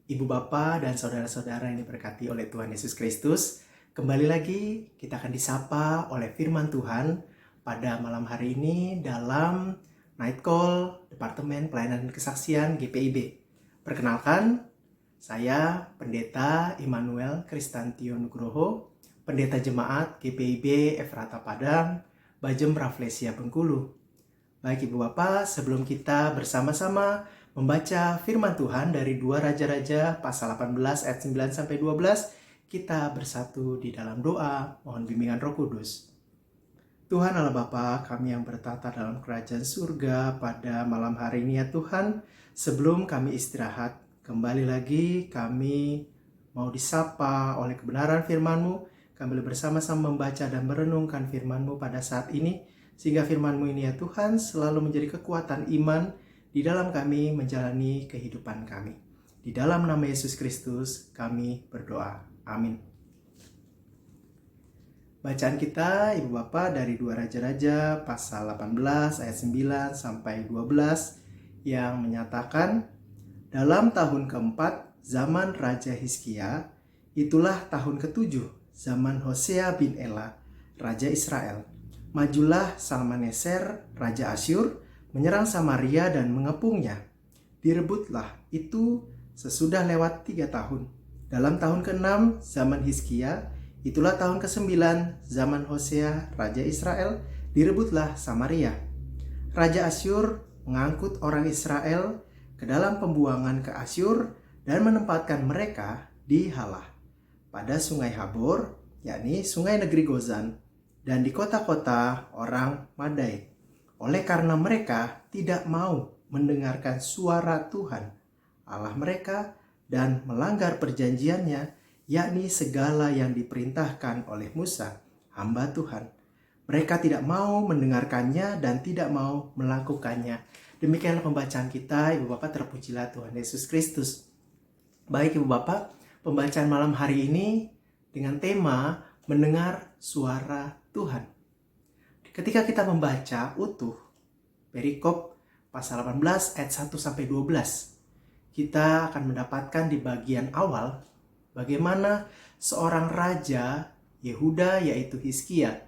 Ibu Bapa dan saudara-saudara yang diberkati oleh Tuhan Yesus Kristus. Kembali lagi kita akan disapa oleh firman Tuhan pada malam hari ini dalam Night Call Departemen Pelayanan dan Kesaksian GPIB. Perkenalkan, saya Pendeta Immanuel Kristantio Nugroho, Pendeta Jemaat GPIB Efrata Padang, Bajem Rafflesia Bengkulu. Baik Ibu Bapak, sebelum kita bersama-sama membaca firman Tuhan dari 2 Raja-Raja pasal 18 ayat 9 sampai 12, kita bersatu di dalam doa, mohon bimbingan Roh Kudus. Tuhan Allah Bapa, kami yang bertata dalam kerajaan surga pada malam hari ini ya Tuhan, sebelum kami istirahat, kembali lagi kami mau disapa oleh kebenaran firman-Mu, kami bersama-sama membaca dan merenungkan firman-Mu pada saat ini, sehingga firman-Mu ini ya Tuhan selalu menjadi kekuatan iman di dalam kami menjalani kehidupan kami. Di dalam nama Yesus Kristus kami berdoa. Amin. Bacaan kita Ibu Bapak dari 2 Raja-Raja pasal 18 ayat 9 sampai 12 yang menyatakan, dalam tahun keempat zaman Raja Hizkia, itulah tahun ketujuh zaman Hosea bin Ela, Raja Israel. Majulah Salmaneser, Raja Asyur, menyerang Samaria dan mengepungnya. Direbutlah itu sesudah lewat 3 tahun. Dalam tahun ke-6 zaman Hizkia, itulah tahun ke-9 zaman Hosea Raja Israel, direbutlah Samaria. Raja Asyur mengangkut orang Israel ke dalam pembuangan ke Asyur dan menempatkan mereka di Halah, pada sungai Habor, yakni sungai negeri Gozan, dan di kota-kota orang Madai. Oleh karena mereka tidak mau mendengarkan suara Tuhan, Allah mereka, dan melanggar perjanjiannya, yakni segala yang diperintahkan oleh Musa, hamba Tuhan. Mereka tidak mau mendengarkannya dan tidak mau melakukannya. Demikianlah pembacaan kita, Ibu Bapak, terpujilah Tuhan Yesus Kristus. Baik Ibu Bapak, pembacaan malam hari ini dengan tema mendengar suara Tuhan. Ketika kita membaca utuh perikop pasal 18 ayat 1 sampai 12, kita akan mendapatkan di bagian awal bagaimana seorang raja Yehuda yaitu Hizkia,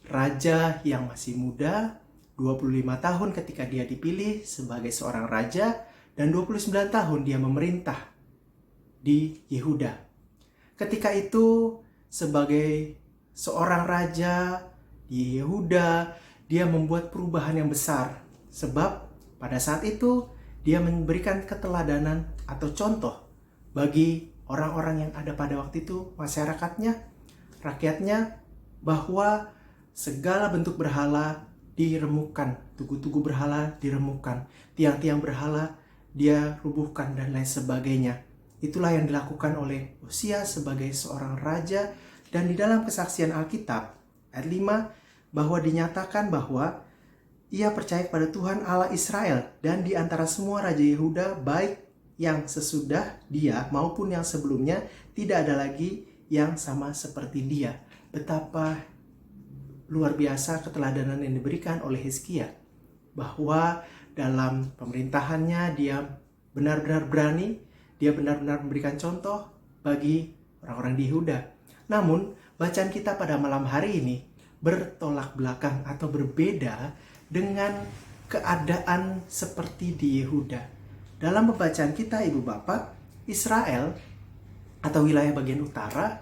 raja yang masih muda, 25 tahun ketika dia dipilih sebagai seorang raja dan 29 tahun dia memerintah di Yehuda. Ketika itu sebagai seorang raja di Yehuda, dia membuat perubahan yang besar. Sebab pada saat itu dia memberikan keteladanan atau contoh bagi orang-orang yang ada pada waktu itu, masyarakatnya, rakyatnya, bahwa segala bentuk berhala diremukkan, tugu-tugu berhala diremukkan, tiang-tiang berhala dia rubuhkan dan lain sebagainya. Itulah yang dilakukan oleh Hosea sebagai seorang raja, dan di dalam kesaksian Alkitab ayat 5 bahwa dinyatakan bahwa ia percaya kepada Tuhan Allah Israel, dan di antara semua raja Yehuda, baik yang sesudah dia maupun yang sebelumnya, tidak ada lagi yang sama seperti dia. Betapa luar biasa keteladanan yang diberikan oleh Hizkia, bahwa dalam pemerintahannya dia benar-benar berani, dia benar-benar memberikan contoh bagi orang-orang di Yehuda. Namun bacaan kita pada malam hari ini bertolak belakang atau berbeda dengan keadaan seperti di Yehuda. Dalam pembacaan kita Ibu Bapak, Israel atau wilayah bagian utara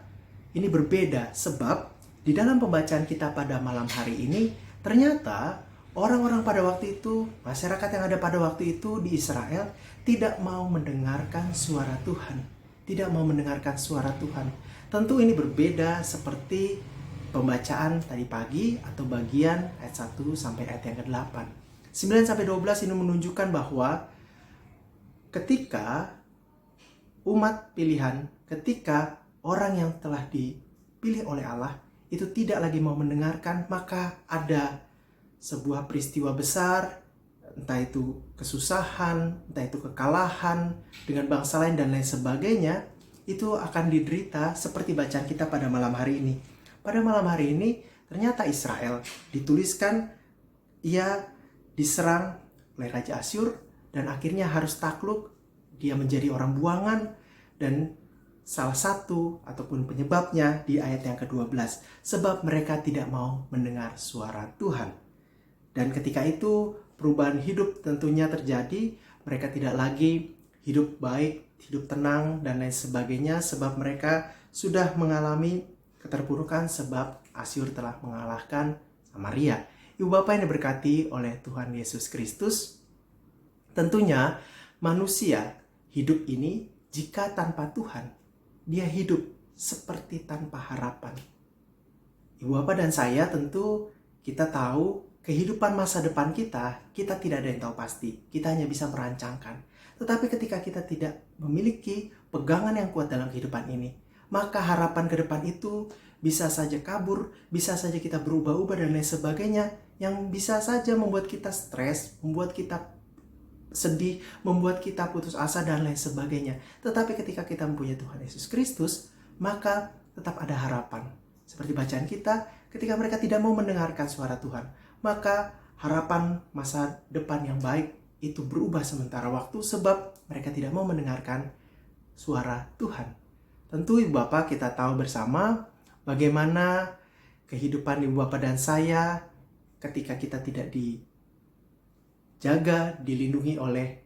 ini berbeda, sebab di dalam pembacaan kita pada malam hari ini ternyata orang-orang pada waktu itu, masyarakat yang ada pada waktu itu di Israel tidak mau mendengarkan suara Tuhan, tidak mau mendengarkan suara Tuhan. Tentu ini berbeda seperti pembacaan tadi pagi atau bagian ayat 1 sampai ayat yang ke-8. 9 sampai 12 ini menunjukkan bahwa ketika umat pilihan, ketika orang yang telah dipilih oleh Allah itu tidak lagi mau mendengarkan, maka ada sebuah peristiwa besar, entah itu kesusahan, entah itu kekalahan dengan bangsa lain dan lain sebagainya, itu akan diderita seperti bacaan kita pada malam hari ini. Pada malam hari ini ternyata Israel dituliskan ia diserang oleh Raja Asyur dan akhirnya harus takluk, dia menjadi orang buangan Dan salah satu ataupun penyebabnya di ayat yang ke-12, sebab mereka tidak mau mendengar suara Tuhan. Dan ketika itu perubahan hidup tentunya terjadi, mereka tidak lagi hidup baik, hidup tenang, dan lain sebagainya, sebab mereka sudah mengalami keterpurukan sebab Asyur telah mengalahkan Samaria. Ibu Bapak yang diberkati oleh Tuhan Yesus Kristus, tentunya manusia hidup ini jika tanpa Tuhan, dia hidup seperti tanpa harapan. Ibu Bapak dan saya tentu kita tahu kehidupan masa depan kita tidak ada yang tahu pasti. Kita hanya bisa merancangkan. Tetapi ketika kita tidak memiliki pegangan yang kuat dalam kehidupan ini, maka harapan ke depan itu bisa saja kabur, bisa saja kita berubah-ubah dan lain sebagainya, yang bisa saja membuat kita stres, membuat kita sedih, membuat kita putus asa dan lain sebagainya. Tetapi ketika kita mempunyai Tuhan Yesus Kristus, maka tetap ada harapan. Seperti bacaan kita, ketika mereka tidak mau mendengarkan suara Tuhan, maka harapan masa depan yang baik itu berubah sementara waktu sebab mereka tidak mau mendengarkan suara Tuhan. Tentu Ibu Bapak kita tahu bersama bagaimana kehidupan Ibu Bapak dan saya ketika kita tidak dijaga, dilindungi oleh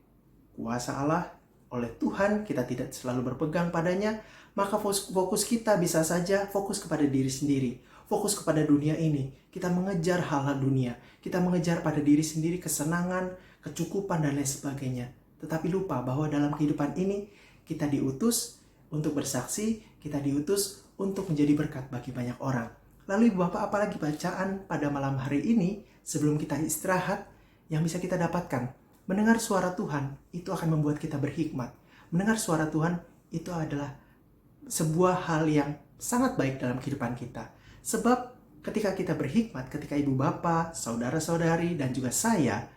kuasa Allah, oleh Tuhan, kita tidak selalu berpegang padanya, maka fokus kita bisa saja fokus kepada diri sendiri, fokus kepada dunia ini. Kita mengejar hal-hal dunia, kita mengejar pada diri sendiri kesenangan, kecukupan dan lain sebagainya. Tetapi lupa bahwa dalam kehidupan ini kita diutus untuk bersaksi, kita diutus untuk menjadi berkat bagi banyak orang. Lalu Ibu Bapak, apalagi bacaan pada malam hari ini sebelum kita istirahat yang bisa kita dapatkan? Mendengar suara Tuhan itu akan membuat kita berhikmat. Mendengar suara Tuhan itu adalah sebuah hal yang sangat baik dalam kehidupan kita. Sebab ketika kita berhikmat, ketika Ibu Bapak, saudara-saudari, dan juga saya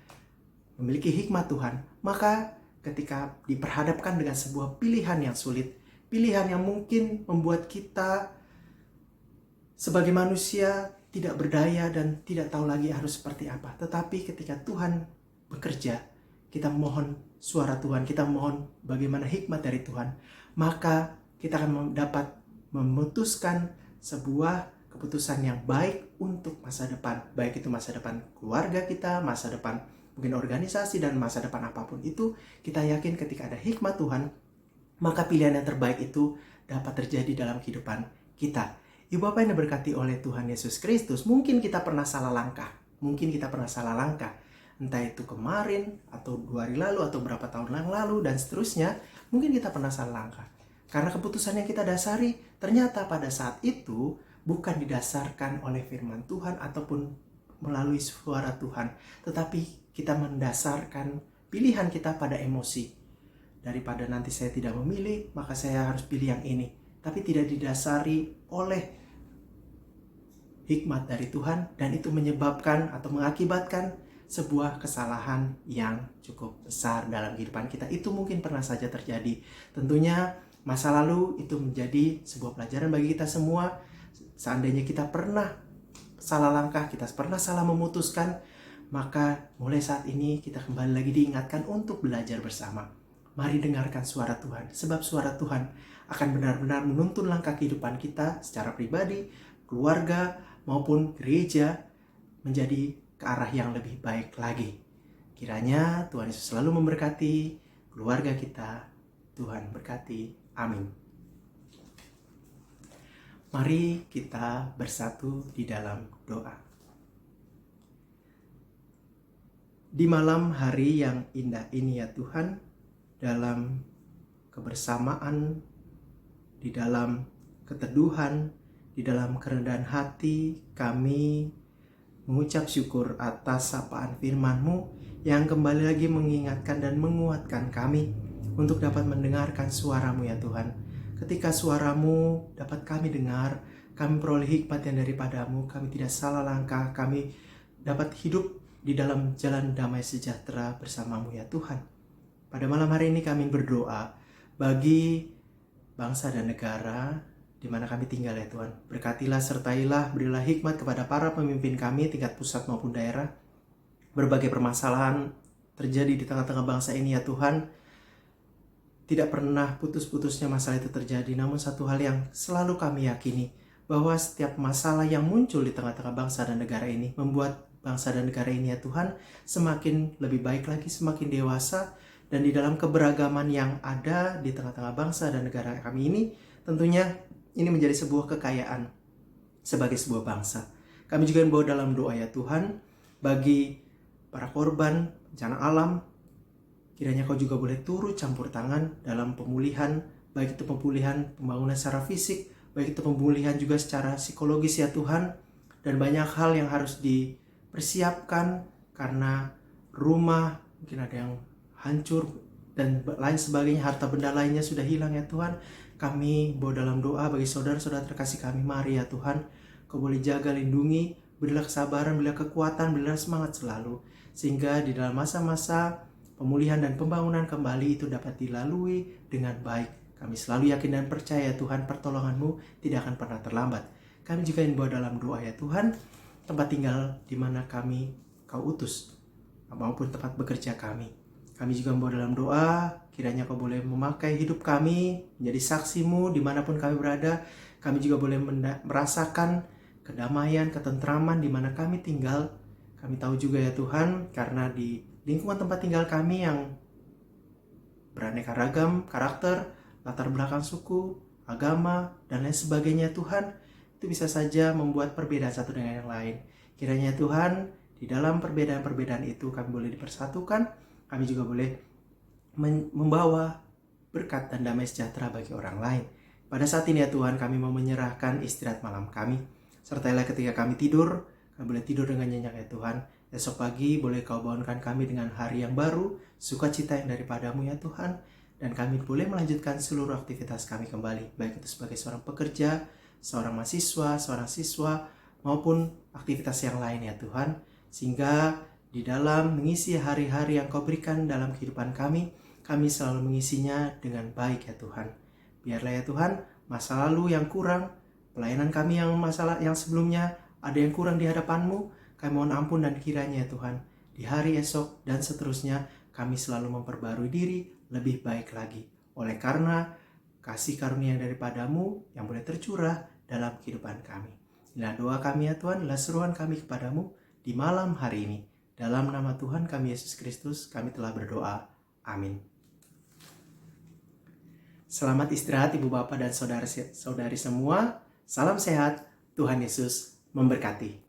memiliki hikmat Tuhan, maka ketika diperhadapkan dengan sebuah pilihan yang sulit, pilihan yang mungkin membuat kita sebagai manusia tidak berdaya dan tidak tahu lagi harus seperti apa. Tetapi ketika Tuhan bekerja, kita mohon suara Tuhan, kita mohon bagaimana hikmat dari Tuhan, maka kita akan dapat memutuskan sebuah keputusan yang baik untuk masa depan. Baik itu masa depan keluarga kita, masa depan mungkin organisasi, dan masa depan apapun itu, kita yakin ketika ada hikmat Tuhan, maka pilihan yang terbaik itu dapat terjadi dalam kehidupan kita. Ibu Bapak yang diberkati oleh Tuhan Yesus Kristus, mungkin kita pernah salah langkah. Entah itu kemarin, atau 2 hari lalu, atau berapa tahun yang lalu, dan seterusnya. Mungkin kita pernah salah langkah. Karena keputusan yang kita dasari, ternyata pada saat itu bukan didasarkan oleh firman Tuhan ataupun melalui suara Tuhan. Tetapi kita mendasarkan pilihan kita pada emosi. Daripada nanti saya tidak memilih, maka saya harus pilih yang ini. Tapi tidak didasari oleh hikmat dari Tuhan, dan itu menyebabkan atau mengakibatkan sebuah kesalahan yang cukup besar dalam kehidupan kita. Itu mungkin pernah saja terjadi. Tentunya masa lalu itu menjadi sebuah pelajaran bagi kita semua. Seandainya kita pernah salah langkah, kita pernah salah memutuskan, maka mulai saat ini kita kembali lagi diingatkan untuk belajar bersama. Mari dengarkan suara Tuhan, sebab suara Tuhan akan benar-benar menuntun langkah kehidupan kita secara pribadi, keluarga, maupun gereja menjadi ke arah yang lebih baik lagi. Kiranya Tuhan Yesus selalu memberkati keluarga kita. Tuhan berkati. Amin. Mari kita bersatu di dalam doa. Di malam hari yang indah ini ya Tuhan, dalam kebersamaan, di dalam keteduhan, di dalam kerendahan hati, kami mengucap syukur atas sapaan firman-Mu yang kembali lagi mengingatkan dan menguatkan kami untuk dapat mendengarkan suara-Mu ya Tuhan. Ketika suara-Mu dapat kami dengar, kami peroleh hikmat yang daripada-Mu, kami tidak salah langkah, kami dapat hidup di dalam jalan damai sejahtera bersama-Mu ya Tuhan. Pada malam hari ini kami berdoa bagi bangsa dan negara di mana kami tinggal ya Tuhan. Berkatilah, sertailah, berilah hikmat kepada para pemimpin kami tingkat pusat maupun daerah. Berbagai permasalahan terjadi di tengah-tengah bangsa ini ya Tuhan. tidak pernah putus-putusnya masalah itu terjadi. Namun satu hal yang selalu kami yakini, bahwa setiap masalah yang muncul di tengah-tengah bangsa dan negara ini membuat bangsa dan negara ini ya Tuhan semakin lebih baik lagi, semakin dewasa. Dan di dalam keberagaman yang ada di tengah-tengah bangsa dan negara kami ini, tentunya ini menjadi sebuah kekayaan sebagai sebuah bangsa. Kami juga membawa dalam doa ya Tuhan, bagi para korban bencana alam, kiranya Kau juga boleh turut campur tangan dalam pemulihan, baik itu pemulihan pembangunan secara fisik, baik itu pemulihan juga secara psikologis ya Tuhan. Dan banyak hal yang harus dipersiapkan karena rumah mungkin ada yang hancur dan lain sebagainya, harta benda lainnya sudah hilang ya Tuhan. Kami bawa dalam doa bagi saudara-saudara terkasih kami, mari ya Tuhan, Kau boleh jaga, lindungi, berilah kesabaran, berilah kekuatan, berilah semangat selalu, sehingga di dalam masa-masa pemulihan dan pembangunan kembali itu dapat dilalui dengan baik. Kami selalu yakin dan percaya Tuhan, pertolongan-Mu tidak akan pernah terlambat. Kami juga ingin bawa dalam doa ya Tuhan, tempat tinggal di mana kami Kau utus, maupun tempat bekerja kami. Kami juga membawa dalam doa, kiranya Kau boleh memakai hidup kami menjadi saksi-Mu dimanapun kami berada. Kami juga boleh merasakan kedamaian, ketentraman di mana kami tinggal. Kami tahu juga ya Tuhan, karena di lingkungan tempat tinggal kami yang beraneka ragam karakter, latar belakang suku, agama, dan lain sebagainya Tuhan, itu bisa saja membuat perbedaan satu dengan yang lain. Kiranya Tuhan, di dalam perbedaan-perbedaan itu kami boleh dipersatukan, kami juga boleh membawa berkat dan damai sejahtera bagi orang lain. Pada saat ini ya Tuhan, kami mau menyerahkan istirahat malam kami. Sertailah ketika kami tidur, kami boleh tidur dengan nyenyak ya Tuhan. Esok pagi boleh Kau bangunkan kami dengan hari yang baru, sukacita yang daripada-Mu ya Tuhan. Dan kami boleh melanjutkan seluruh aktivitas kami kembali, baik itu sebagai seorang pekerja, seorang mahasiswa, seorang siswa, maupun aktivitas yang lain ya Tuhan. Sehingga di dalam mengisi hari-hari yang Kau berikan dalam kehidupan kami selalu mengisinya dengan baik ya Tuhan. Biarlah ya Tuhan, masa lalu yang kurang, pelayanan kami yang masalah yang sebelumnya ada yang kurang di hadapan-Mu, kami mohon ampun, dan kiranya ya Tuhan, di hari esok dan seterusnya kami selalu memperbarui diri lebih baik lagi. Oleh karena kasih karunia daripada-Mu yang boleh tercurah dalam kehidupan kami. Inilah doa kami ya Tuhan, inilah seruan kami kepada-Mu di malam hari ini. Dalam nama Tuhan kami Yesus Kristus, kami telah berdoa. Amin. Selamat istirahat Ibu Bapak dan saudara-saudari semua. Salam sehat, Tuhan Yesus memberkati.